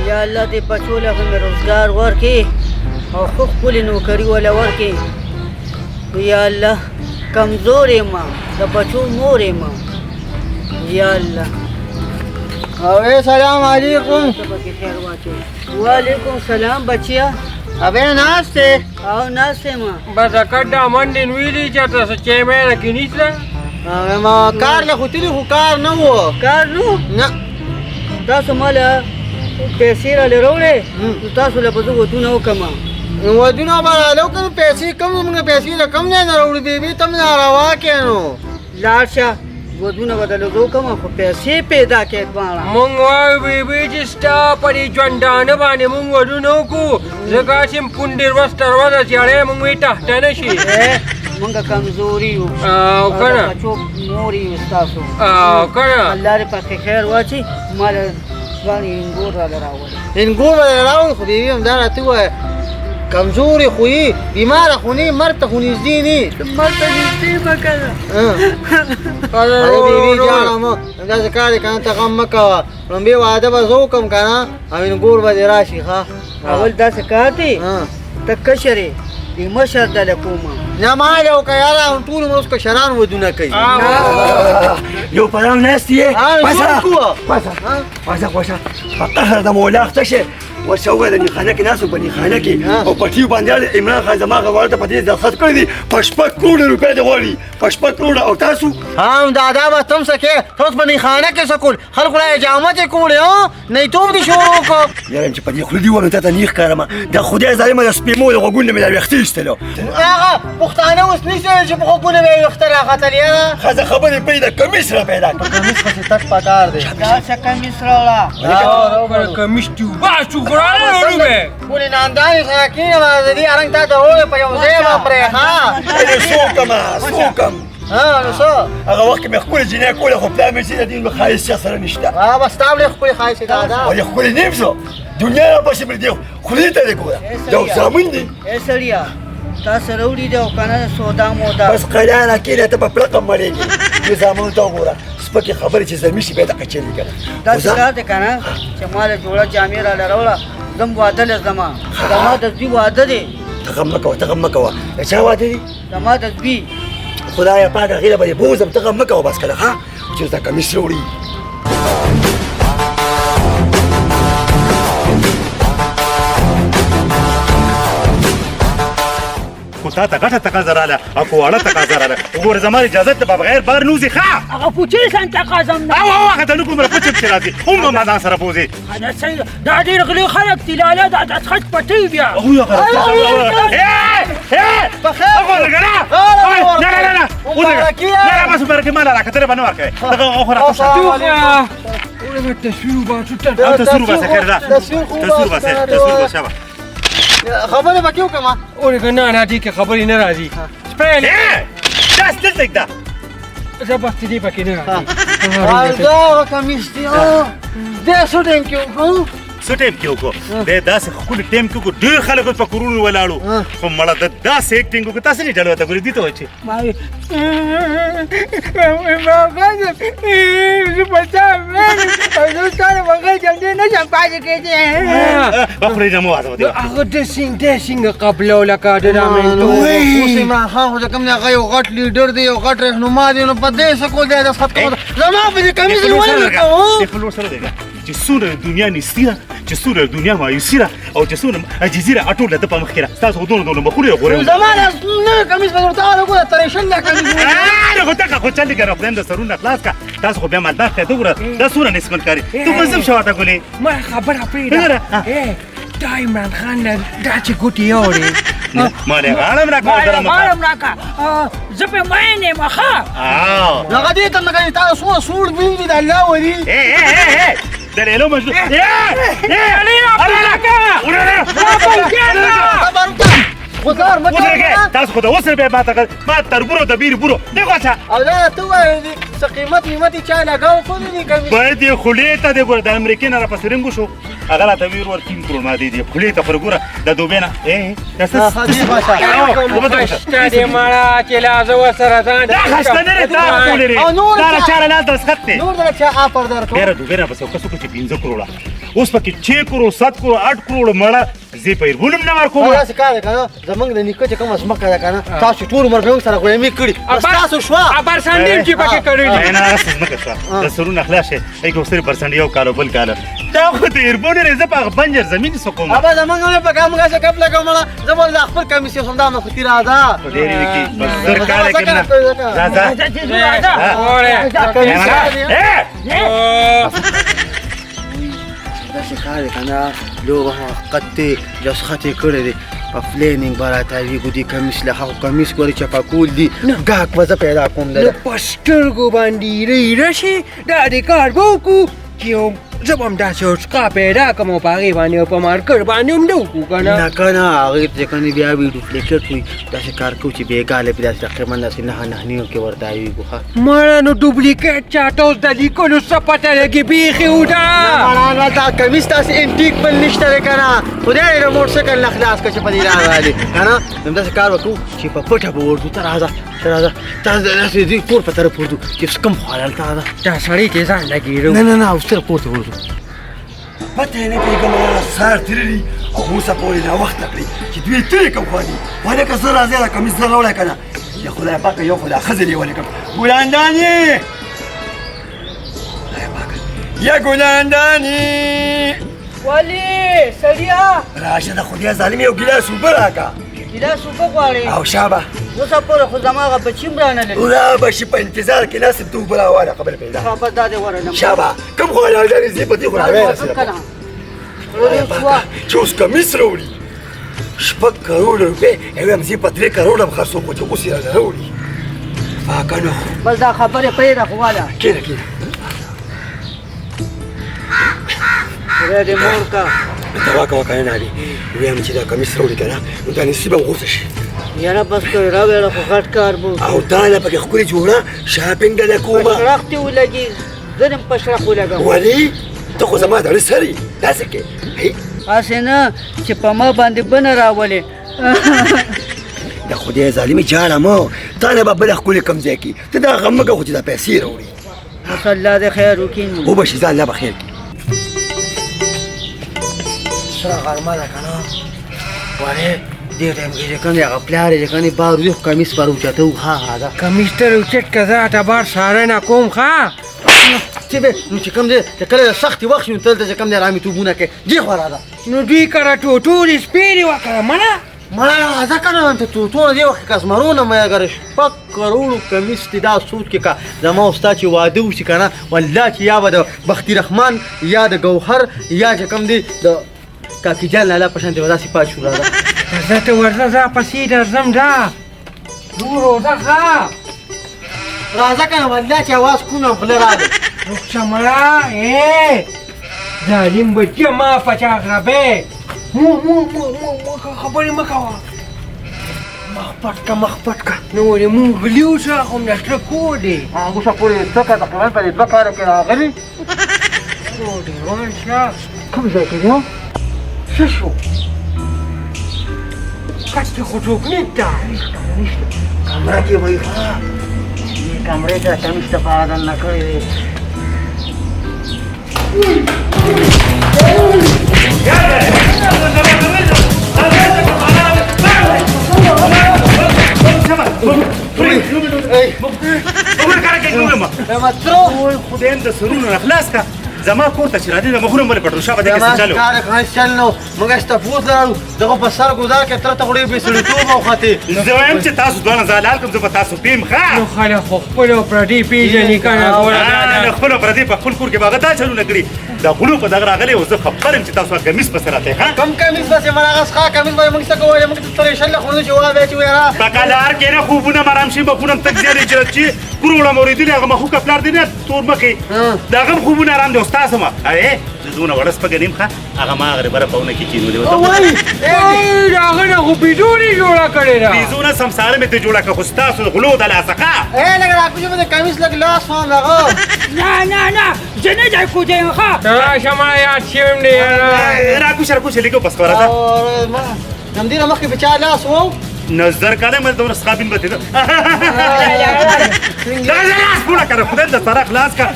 یا الله دې بچو له هم روزګار ورکړي او خو خپلې نوکري وله ورکړي. یا الله کمزور یم د بچو مور یم. یا الله سلام علیکم. وعلیکم سلام بچیا. ابے ناشتے او ناشتے ما بس کډه منډې ویلي چې تاسو چې مې کې نیسله ما کار له خوتلی خو کار نه وو. کار نو نه تاسو مالا پیسې را لروړې تاسو له بده ودونه وکما ودونه به لو کنه پیسې کم موږ پیسې له کم نه راوړو بیبي تم ناروا کینو لاړشه ودونه بدل وکما خو پیسې پیدا کې باندې مونږ وای بیبي چې ستا په دې ژوندانه باندې مونږ ودونه وکړو ځکه چې پونډې ورځ تر ورځه چاړې مونږ یې ټهټه نه شي مونږ کمزوري یو او کنه بچو مور یو ستاسو او کنه الله دې پکې خیر واچي مال ځواني انګور را راوړي انګور راوړ خو بیبي هم دا راته وای کمزوري خو یې بیماره خو نه مرته خو نږدې نه مرته نږدې مکړه بیبي جانم دا کار کنه ته غم مکوه لومبي واده به زه وکم کنه او انګور به راشي ښه اول داسې کار دی ته کشرې د مشر دله کومه نه ما یو که یاره ټول عمر اوس کشران ودونه کوي یو پرام ناست یې پاسه په قهر د مولا اخته شي ورشه وویل د نیخانه کې ناست و په نیخانه کې او پټیو باندې عمران خان زما غواړه ته په دې دخت کړی دي په 6 کروڑه روپۍ دې غواړي په 6 کروڑه او تاسو هم دادا به تم سکې ته اوس په نیخانه کې څه کول خلکو له اجامت یې کولې هو نیتوب دې شروع وکړو یاره چې په دې خوله دې وویل تا ته نیخ کارمه د خدای ظالمه د سپېمو د غوږونو مې دا ویښته ایستلو هغه پښتانه اوس نشته چې په غوږونه به یې ویښته راختلي یاره ښځه خبرې پیدا کمیس را پیدا کړه په کمیس پسې تک پکار دی داسې کمیس راوړه کمیس ټوبه ولې ناندانې سره کېنه د دې ارنګ تا ته وویل په یو ځای به پرې څوکم نو څه هغه وخت کې مې ښکلې جینۍ کوله خو پلار مې چې د دین ښایست چا سره نشته بس تا ولې ښکلې ښایست دادا ولې ښکلې نه یم زه دنیا راپسې مې دې خولې ته دې ګوره یو زامن دي ای سړیا تا سره وړي دی او که نه سودا مودا بس قلیانه کېنه ته په پړقه مړېږي دې زامنو ته وګوره سپکې خبرې چې زلمي شي بیا دقه چلي که نه داسې کار دی که نه چې ما له جوړه جامې را لروړه زم واده له زما زما د زوی واده دی ته غم مه کوه د چا واده دي زما د زوی خدایه پاک هغې له به دې بوځم ته غم مه کوه بس کله ښه چې اوس دا کمیس راوړي خو تا ته غټه تقاضا راله او که واړه تقاضا راله وګوره زما د اجازت د بغیر بار نوځي ښه هغه پوچې سان تقاضا نه او هغه ته نه کومره پچم چې راځي هم به ما ځان سره بوځي دا صحیح دا ډېر غلي خلک دي لاله دا د خټ پټۍ بیا نه بس برکې ماله راکتلې به نه ورکوې تصویر وباسه خیر ده تصویر وباسه شابه خبرې به کې وکړم اورېږه نه نه دې کې خبرې نه راځي سپیل دا ستل پرېږده زه بس دې پکې نه راځي دا کمیس دی دې څه ټایم کې وکړو څه ټایم کې وکړو دی داسې ښکلي ټایم کې وکړو ډېر خلک اوس په کورونو ولاړو خو مړه د داسې ایکټینګ وکړو تاسې نه ډالو ته ګورې دې ته وایي چې بخورې مه واده هغه ډېسینګ قبله لکه ډرامې اوس عمران خان خو چې کوم دی هغه یو غټ لیډر دی یو غټ رهنما دی نو په دې څه کول دی د خط کول زما په دې کمیس د فلور سره دی چې څومره دنیا نیستي ده چې څومره دنیا مایوسي ده او چې څومره عجیزي ده اټول د په مخ کې ده ستاسو خو دونه مخونه یې غورې زما نوی کمیس به ورته وګوره تریشن دا کمیس خو ته خو چل دي که خدایم د سرونه خلاص که تاسو خو بیا مالدار ته وګوره دا څومره نسبت کاري ته به زم شواته ګلې ما خبره پرېږده دا عمران خان نه دا چې ګوتې اورې ما دې غاړم راکړه زه پې مین یم ښه هغه دې ته لکه تا څومره سوړ وینځي د الله ولي د لیلو مجنون غزار مه کوه تاسو خو د اوس روپۍ ما تربورو د بیرې بورو دې خواشه او دا ته ووایې څه قیمت ویمت یې چا لګاو خو نه دي کمیس باید یې خولې ته دې ګوره د امریکې نه راپسې رنګ وشو هغه راته ویل ور 3 کروڑ ما دې خولې ته خو ګوره د دوبۍ نه خشته دې مړه چې لا زه ورسره ځان دا خشته نه دی دا ښکلې دی دا له چا له لاس دستخط دی نور دله چا آفر درکړو ډېره دوبۍ راپسې وکړه څوک چې 15 کروڑه اوس پکې 6 کروڑ 7 کروڑ 8 کروڑ مړه زی په ګولم نه ورکوم دا څه کار کنه زمنګ د نیکه چې کوم اسمکه ده کنه تاسو ټول عمر به سره غوړې کړی بس تاسو شوا ابر سندیم چې پکې کړی نه راس نه کښه د سرونه خلاصه ایګو سره پرسنټ یو کارو بل کار دا خو د ایربون رزه په بنجر زمين سکوم ابا زمنګ نه په کوم غاښه کپ لګوم زمول د خپل کمیسیون هم دا مخ تیر ادا ډېری وکي بس سر کار کنه راځه دا څه کار کنه لو وخت جس خطي کړی دی په پلانینګ براته وی ګودي کمیس له هغه کمیس کولی چې پاکول دي ګاک وځه پیدا کوم نو پستر کو باندې راشي دا د کار وکړو چې زبم دا څه پیدا کوم پاغي باندې په مارکر باندې هم نو کنه نه کنه هغه چې کنه بیا وی ډوپلیکیټ وي دا څه کار کو چې بیګاله پیدا تقریبا نه نیو کې ورته وی ګوخه مړه نو ډوپلیکیټ چاټو د لیکلو څه پته لګي بیخي وډا مړه دا کمیس تاسو انټیک بل نشته کنه خدای دې موټر سایکل نه خلاص کړي په دې راغلي کنه نو دا کار وکړو چې په پټه به ورته تر راځه تاسو دې پور په طرف ورته چې کوم حالت دا سړی کې ځان لګیرو نه اوس تر پورته ورته پته نه پیګم سار تیری او موسی پورې دا وخت کړی چې دوی ترې کوم خو دي وله که زه راځي را کمیس زه راوړی کنه یا خدای پاک یو خدای خزلې ولیکم ګلاندانی یا ګلاندانی ولی سړیا راشه د خدای ظالم یو ګلاس اوبه راکا ګلاس اوبه غواړې او شابه اوسه پوره خو زماغه بچیم رانه لري ورا بشي په انتظار کې ناس ته اوبه راواله قبل پیدا خبر دادې ورنه شابه کوم خو لا دې زی په دې خو راوړی کنه ورو چې اوس کمیس راوړي شپږ کروڑ روپۍ یو هم زی په 3 کروڑ هم خرڅو کو چې اوس یې راوړي فاکنه بس دا خبره پیدا خواله کېده دې مور کا دوا کا وکړه نه دي ویم چې دا کمیس راوړي کنه نو دا نصیب غوسه شي یاره بس کوي راوړل خو غټ کار بو او دا نه پکې خوري جوړه شاپینګ د کومه شرختی ولګي زنم پښرخ ولګم ولی ته خو زما د سری داسې کې اسنه چې په ما باندې بن راولې د خدای ظالمي جاړه مو تا نه به بل خپل کم ځای کې ته دا غمګه خو چې دا پیسې راوړي الله دې خیر وکړي او به شي ځان الله بخیر کی سره غرمه ده کنه واره دې ټیم کې چې کنه هغه پلار چې کنه بار یو کمیس پر اوچته ها دا کمیستر چټ کزا ته بار ساره نه کوم ښا چې به نو چې کوم دې چې کله سختي وخت نو تل چې کوم دې رامي توبونه کې دی خو راځه نو دوی کرا ټوټول سپیری وکړه مړه ما راځه کنه ته ټول دې وخت کاسمرونه مې اگر شپږ کروڑ کمیس دا سود کې کا زما استاد چې واده وشي کنه والله چې یا د بختي رحمان یا د گوهر یا چې کوم دې د کاکی جان لاله پښان دې ودا سي پات شو راځه زه ته ورځه ځه پسې درځم دا دورو ځه راځه کنه والله چې आवाज کومه بل راځي رخصه مړه ظالم بچه ما پچا غربه مو خبرې مه کوه مخ پټکا نو ولې مونږ غلیو څه خو نشته کور دی هغه څه پورې څه تقریبا په 2 کال کې راغلي روان شه کوم ځای کې یو څه شو کاڅه خو څوک نشته کمره کې وای کمرې ته هم استفاده نه کړې خدای د سرونو خلاص کا زما کور ته چې راځي د مخونو باندې پټو شابه دې کې چالو کار کار چلنو موږ استفوز لرو دغه په سر ګزار کې تر ته وړي به سړی توب او خاطه زه وایم چې تاسو دوه زالال کوم زه په تاسو پیم ښه نو خلک خو خپل پردي پیژنې کنه نه خپل پردي په خپل کور کې باغ ته چلو نه کړی دا غلو په دغه راغلی او زه خبرم چې تاسو کمیس په سر راته ها کم کمیس بس مرغه ښه کمیس به موږ څه کوو موږ ترې شل خو نه جواب وچ ویرا بقالار کې نه خوبونه مرام شي په خونم تک زیارې چې کورونه موریدي هغه مخو کپلار دي نه تور مخې دا غم خوبونه آرام دي استاد ما اے زونه ورس په غنیم ښه هغه ما غره بره پونه کې کینو دی وای هغه نه خو بيجوري جوړه کړی را بيزونه سمساره مې ته جوړه که خو تاسو غلو د لاسقه اے لګا راکوجه به کمیس لګ لاس فهم راغو نه زنه دای کو دی ښه راشه ما یاد شوم دی راکو شرکو شلیکو بس ورته ما نم دینه مخکې په چا لاس وو نظر کاله مې دونه سخابین به ته لا لاس پوره کړه خدای د سره خلاص کا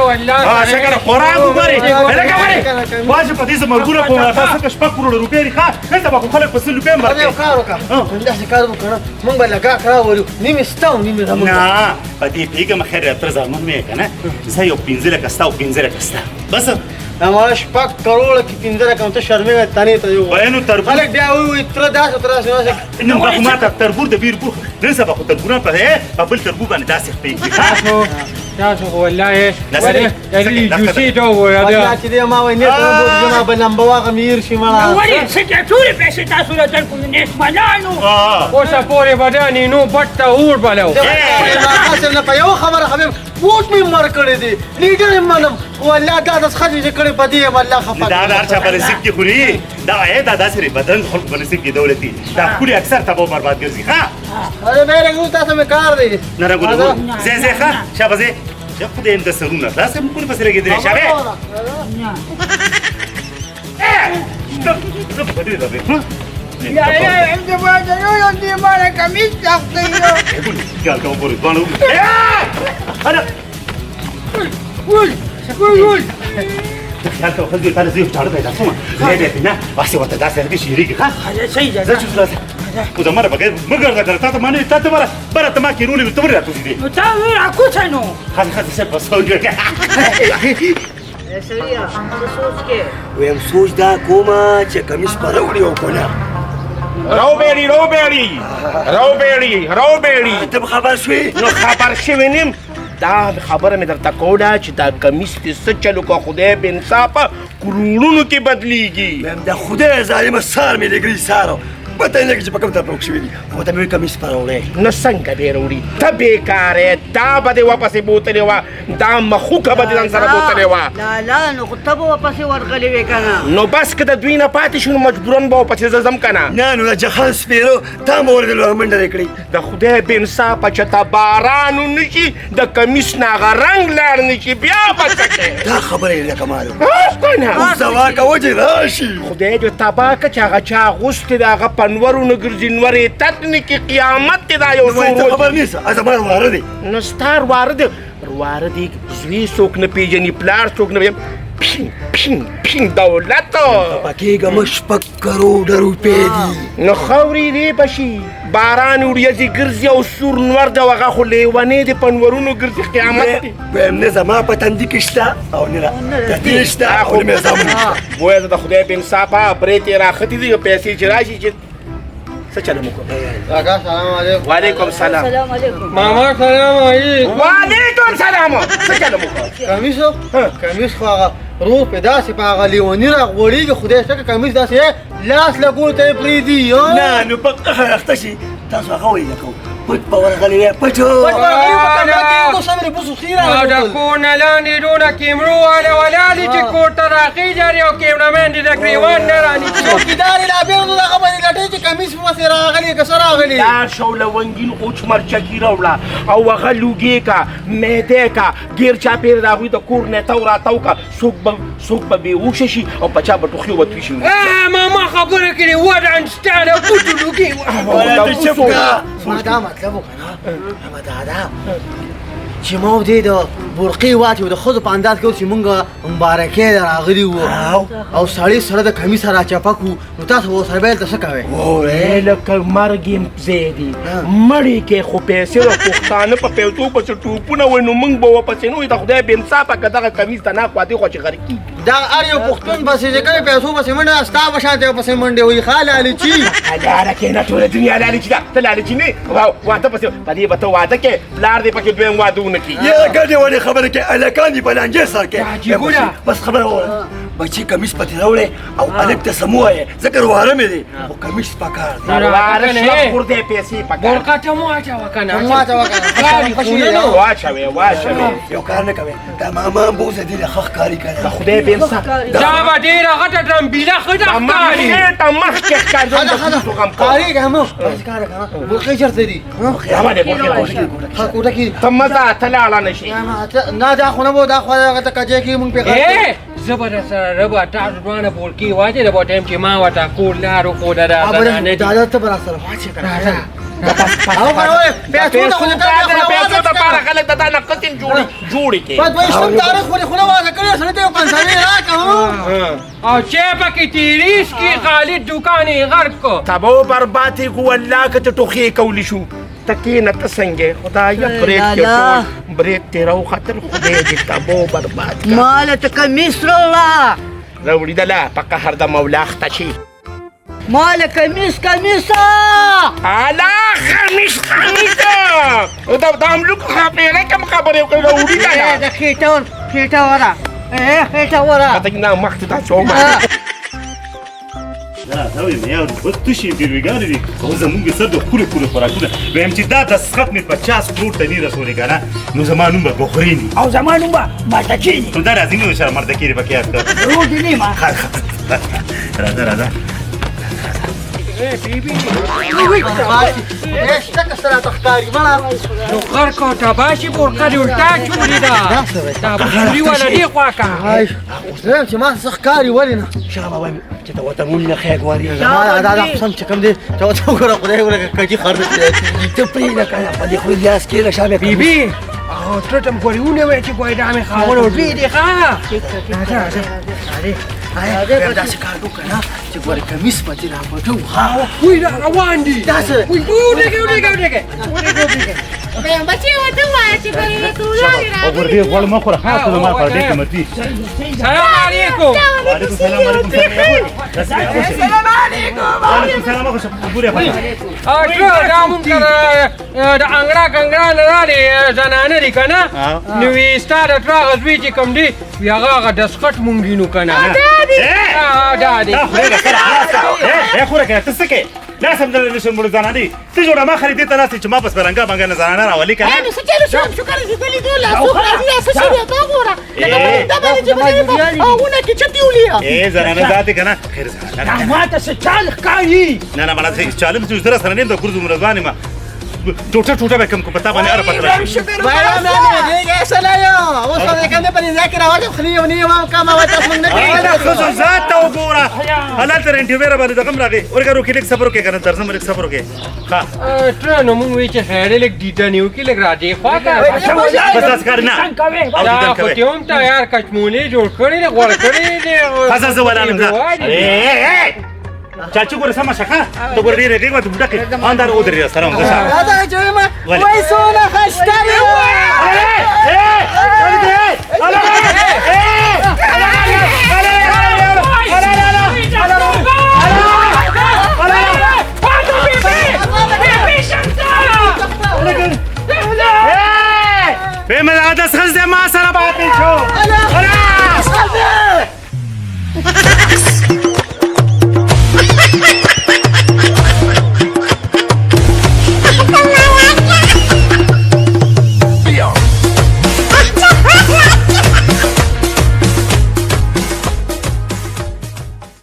والله شکر خوراک وګوري لکه وره واجب په دې مرګونه په تاسو کې شپږ کروڑ روپۍ لري ښه نه به خلک په 100 روپۍ دا یو مرګي کار وکړه داسې کار وکړه مونږ به لګا کړه ورو نیمه ستا او نیمه زموږ نه په دې پیګه مخیر تر زمون مې کنه زه یو 15 لک استا او 15 لک استا بس هغه شپږ کروڑ کې 15 لک ته شرمې تانه ته یو وینو تربور خلک بیا وایي تر داسې تر داسې نو ما ما تربور د بیربور نن سبا خو تربور په بل تربور باندې داسې پیګ تاسو والله لا يعني جوسي تو يا والله چې دې ما وایي نه ته جما بلمبه واغه میر شي ما ولي سكتوري بس تاسو له تلكم الناس ملانو اوسه پورې بداني نو بټه اور بلو قسم نه په یو خبره حبیب پوت مې مر کړی دی لیډر یې منم والله دا د خځې چې کړی په دې والله خفه دا دار چا په نصیب کې خوري دا اې دا داسې بدن خلق په نصیب کې دولتي دا خوري اکثر تبو برباد ګرځي ها اره مې رګو تاسو مې کار دی نه راګو زه زه ښه شابه زه خو دې اند سرونه تاسو موږ په سره کې درې شابه زه په دې دا به يا انت ما تقولوا انت ما لك مش تغطيه قال كم بوري بانو انا قول قول قال كم خذي ترى زي بتعرض هذا سما زي بينا بس وقت ده سر شيريك ها هذا شيء زي شو لازم وده مره بقى مقر ذكر تاتا ماني تاتا مره برا تما كيروني بالتمر يا توزي متاوي عكوتنو خذ سب بس هو يا سريع سوچ کې ویم سوچ دا کومه چې کمیس په راوړي او کنه روبیری ته به خبر شوې نو خبر شوی نیم دا خبره مې درته کوله چې دا کمیس دې څه چلو که خدای بې انصافه کروړونو کې بدلیږي ویم د خدای ظالمه سار مې لګري سارو پته یې لګي چې په کوم طرف روک شوي دي خو ته مې کمیس په راوړی نو څنګه دې راوړي ته بېکاره دا به دې واپسې بوتلې وه دا مخوکه به دې ځان سره بوتلې وه لا نو خو ته به ورپسې ورغلې وې که نه نو بس که د دوی نه پاتې شو نو مجبورن به ورپسې زه ځم که نه نه نو د جهان سپېرو تا مې ورغلو منډه دې کړې د خدای بې انصافه چې ته باران ونشي د کمیس نه هغه رنګ لاړ نه شي بیا به څه کوې دا خبره یې لکه معلوم کنه اوس دوا کوه چې راشي خدای دې تباه که چې هغه چا اغوستې د هغه پنورو نه ګرځي نورې تتنې کې قیامت دی دا یو نو ته خبر نیسه زما واره دی نو ستا واره دی زوی څوک نه پېژني پلار څوک نه پین دولت پکېږه مه 6 کروڑه روپۍ دي نو خاورې دی به شي باران وریځې ګرځي او سور نور د هغه خو لیونې د پنورونو ګرځي قیامت دی ویم نه زما په تندي کې شته او نه د دې شته او نه مې زامن شته بویه د خدای بې انصافه برې ترې راختې دي پیسې چې راشي چې څه چلم وکړو کاکا سلام علیکم وعلیکم سلام السلام علیکم ماما سلام علیکم وعلیکم سلام څه چلم وکړو کمیسو کمیس خو هغه روح په داسې په هغه لیوني راغوړېږي خدای شته که کمیس داسې لاس لګول ته یې پرېږدي نه نو په قهر اخته شي تاسو هغه وایي لکه پټ په ورغلې وی پټو دا کونه لاندې دونه کیمرو والا ولاړې چې کور ته راخېږي او کیمرامین دې د ګریوان نه رانیسي چوکیدار یې لا بیا نو دغه باندې لټوي چې کمیس پسې راغلی که څه راغلی لار شو لونګین اوچ مرچکي راوړه او هغه لوګې کا معدې کا ګیر چاپېر د هغوی د کور نه تاو راتاو کا څوک به بېهوشه شي او په چا به ټوخي وتوي شي ماما خبره کړې وډ انسټاډ او پټو لوګي ته چپ کا ما دا مطلب وکړه اما دادا چې ما دې د برقې واچو د ښځو په انداز کې چې مونږ مبارکۍ ته راغلي وو او سړی سره د کمیس راچپه کړو نو تاسو ورسره بیا هلته څه کوئ لکه مرګ یم ځای دي مړې کې خو پیسې د پښتانه په پیسو پسې ټوپونه وایي نو موږ به ورپسې نه وایي د خدای بې انصافه که دغه کمیس ته ناخوا دې خوا چې غر کېږي دا هر یو پښتون پسې چې کوي پیسو پسې منډه ستا په شان ته پسې منډې وایي ښه لالچي لاره کې نه ټوله دنیا لالچي ده ته لالچي نه واده پسې په دې به ته واده کې پلار دې پکې دویم واده ونه کړي یا ګډې وړې خبره کې هلکان دي په لانجې سر کې عجیبونه. بس خبره ووایه بچي کمیس پتې راوړې او هلک ته څه مه وایې ځکه واره مې دی خو کمیس پکار دی واره شوه خور دې پیسې پکار برقه ته مو اچوه که نه واچوه که نه واچوې یو کار نه کوې دا ماما بوزه دي د ښه ښکاري که د خدای بې انصافه دا به ډېره غټه ډرمبیله ښه ده ښکاري ته مخکې ښکارځم د پولیسو غم کوه کارېږه هم داسې کار وکړه برقې چېرته دي ښه کوټه کې ته مه ځه ته لاړه نه شي نه دا خو نه به دا خوا دغه ته کجې کې مونږ پې زه به در سره ربا تاسو دوانه پول کې واځي د ټیم چې ما وتا کول لارو کو دا نه دا ته برا سره واچې کنه او غواړم پیسو ته پاره خلک د دانه قتل جوړي کې په دوی شم تاریخ خو نه واځه کړی سره ته پنځانه راکو او چې پکې تیریس کې خالد دکانې غرق کو تبو بربادي کو الله کته ټوخي کولی شو تکینه تسنګه خدایا بریک کې بریک تیرو خاطر خدای دې تبو بربادي مالت کمیس رولا راوړي دلا پکه هر د مولا ختشي مال کمیسا الا خمیس او دا املوک خبره کوم خبره کوي راوړي دلا دا خېټه ورا خېټه ورا کته نه مخته دا چوما دا وي مې او بتشي بیروګان دي او زمونږ سره د کورو خوراکونه ویم چې دا د سخت می 50 کروڑ ته نه رسولې کنه نو زمانو به بخورینی او زمانو با ماتچینی نو دا راځي نو شر مرده کېږي پکې اته رو دي نیما راځه اشتك سره تختاري بلا نو غرق او تباشي برقه دې الټا چوری دا دا بوري ولا دی خواکا هاي زم چې ما سخکاري ولینه شابه وایم چې ته وته مونږ نه خېګ واري دا قسم چې کوم دي ته وګوره خدای ورکه کجی خرج ته پرې نه کنه په دې خو لاس کې له شابه بیبي او ترټم ګوريونه وای چې ګوي دامه خاور ورې دی ښا هاي دا څه کار وکړه چې ګوره کمیس پاتې را پټو ها وی دا روان دي داسه وی ودګه بچي وته وای چې په کرولاګي او ورته غوړ ما خو راځه ته ما پر دې کمتي سلام علیکم وعلیکم السلام وعلیکم السلام خو ګوره اټر دا مونږ دا انګړا نه لري زنانه دي کنه نو وی ستاره تر غوي چې کوم دي بیا هغه د سکټ مونږینو کنه دا دي اے خوره کې ته څه کې لا سم دل نشم مړ زنانه ته جوړه ما خریدې ته ناس چې ما پس برنګا باندې نه زنانه راولي کنه نو څه چلو شو کار دې دلی دولا سو راځي څه شي دا ګوره دا باندې چې او ونه کې چتی ولیا اے زنانه ذات کنه خیر زنانه ما ته څه چال ښکاري نه مړه څه چالم چې زره سره نه د ګرځو مرزبانه ما ټوټه به کوم کو پتا باندې اره پکړه باید نه دې سلام او څه کنه په ذکر اواز خلی ونی ما کما وته څنګه انا خصوص ذات او ګورا حالات رنټي وره باندې دغم راغی ورګرو کې لیک صبر وکړه کنه درځم لیک صبر وکړه ها تر نو مونږ وی چې خیر لیک دیټا نیو کې لیک راځي خواکا بس تاسو کار نه دا خو ته هم ته یار کچمولې جوړ کړی نه غوړ کړی دی خاصه زولانم دا چاچو ګور سم شخه ته ګور ډیره دغه ته ډکه اندر اودري سره هم ځه دا چې ما وای سونه خشتاري به من عادت خزده ما سره باطل شو